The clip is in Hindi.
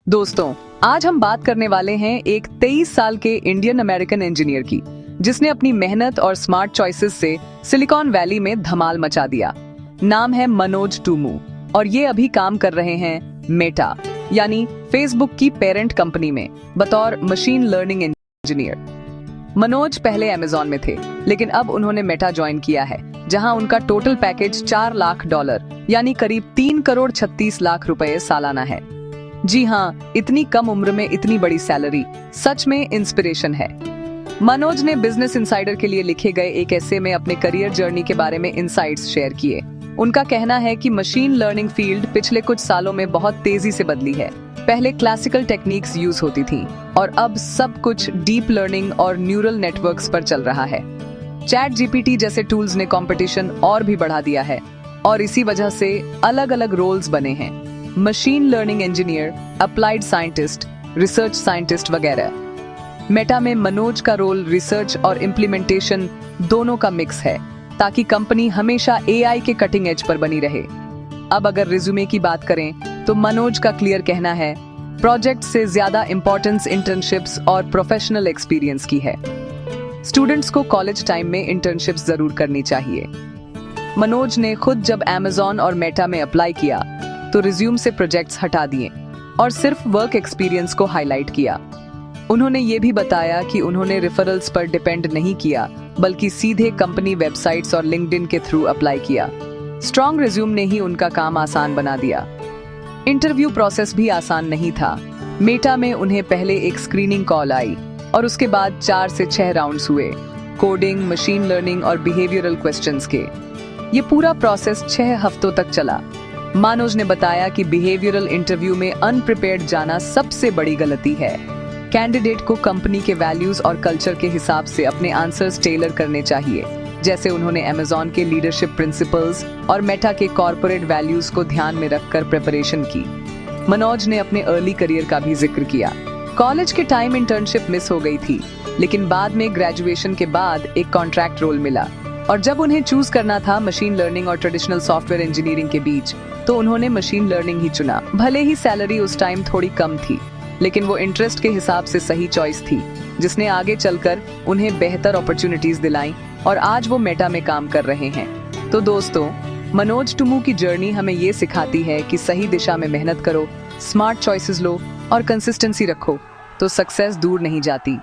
दोस्तों, आज हम बात करने वाले हैं एक 23 साल के इंडियन अमेरिकन इंजीनियर की, जिसने अपनी मेहनत और स्मार्ट चॉइसेस से सिलिकॉन वैली में धमाल मचा दिया। नाम है मनोज टूमू और ये अभी काम कर रहे हैं मेटा यानी फेसबुक की पेरेंट कंपनी में बतौर मशीन लर्निंग इंजीनियर। मनोज पहले अमेज़न में थे, लेकिन अब उन्होंने मेटा ज्वाइन किया है, जहां उनका टोटल पैकेज $4 लाख यानी करीब 3 करोड़ 36 लाख रुपए सालाना है। जी हाँ, इतनी कम उम्र में इतनी बड़ी सैलरी सच में इंस्पिरेशन है। मनोज ने बिजनेस इनसाइडर के लिए लिखे गए एक ऐसे में अपने करियर जर्नी के बारे में इनसाइट्स शेयर किए। उनका कहना है कि मशीन लर्निंग फील्ड पिछले कुछ सालों में बहुत तेजी से बदली है। पहले क्लासिकल टेक्निक्स यूज होती थी और अब सब कुछ डीप लर्निंग और न्यूरल नेटवर्क्स पर चल रहा है। चैट जीपीटी जैसे टूल्स ने कंपटीशन और भी बढ़ा दिया है और इसी वजह से अलग अलग रोल्स बने हैं, machine learning engineer, applied scientist, research scientist वगैरह। मेटा में मनोज का रोल रिसर्च और इम्प्लीमेंटेशन दोनों का मिक्स है, ताकि कंपनी हमेशा एआई के कटिंग एज पर बनी रहे। अब अगर रिज्यूमे की बात करें तो मनोज का क्लियर कहना है, प्रोजेक्ट से ज्यादा इंपॉर्टेंस इंटर्नशिप्स और प्रोफेशनल एक्सपीरियंस की है। स्टूडेंट्स को कॉलेज टाइम में इंटर्नशिप्स जरूर करनी चाहिए। मनोज ने खुद जब अमेज़न और मेटा में अप्लाई किया तो रिज्यूम से प्रोजेक्ट्स हटा दिए और सिर्फ वर्क एक्सपीरियंस को हाईलाइट किया। उन्होंने ये भी बताया कि उन्होंने रेफरल्स पर डिपेंड नहीं किया, बल्कि सीधे कंपनी वेबसाइट्स और लिंक्डइन के थ्रू अप्लाई किया। स्ट्रॉन्ग रिज्यूम ने ही उनका काम आसान बना दिया। इंटरव्यू प्रोसेस भी आसान नहीं था। मेटा में उन्हें पहले एक स्क्रीनिंग कॉल आई और उसके बाद 4 से 6 राउंड्स हुए, कोडिंग, मशीन लर्निंग और बिहेवियरल क्वेश्चंस के। ये पूरा प्रोसेस 6 हफ्तों तक चला। मनोज ने बताया कि बिहेवियरल इंटरव्यू में अनप्रिपेयर्ड जाना सबसे बड़ी गलती है। कैंडिडेट को कंपनी के वैल्यूज और कल्चर के हिसाब से अपने आंसर्स टेलर करने चाहिए, जैसे उन्होंने अमेज़न के लीडरशिप प्रिंसिपल्स और मेटा के कॉर्पोरेट वैल्यूज को ध्यान में रखकर प्रिपरेशन की। मनोज ने अपने अर्ली करियर का भी जिक्र किया। कॉलेज के टाइम इंटर्नशिप मिस हो गई थी, लेकिन बाद में ग्रेजुएशन के बाद एक कॉन्ट्रैक्ट रोल मिला और जब उन्हें चूज करना था मशीन लर्निंग और ट्रेडिशनल सॉफ्टवेयर इंजीनियरिंग के बीच, तो उन्होंने मशीन लर्निंग ही चुना। भले ही सैलरी उस टाइम थोड़ी कम थी, लेकिन वो इंटरेस्ट के हिसाब से सही चॉइस थी, जिसने आगे चलकर उन्हें बेहतर अपॉर्चुनिटीज दिलाई और आज वो मेटा में काम कर रहे हैं। तो दोस्तों, मनोज टूमू की जर्नी हमें ये सिखाती है कि सही दिशा में मेहनत करो, स्मार्ट चॉइसेस लो और कंसिस्टेंसी रखो, तो सक्सेस दूर नहीं जाती।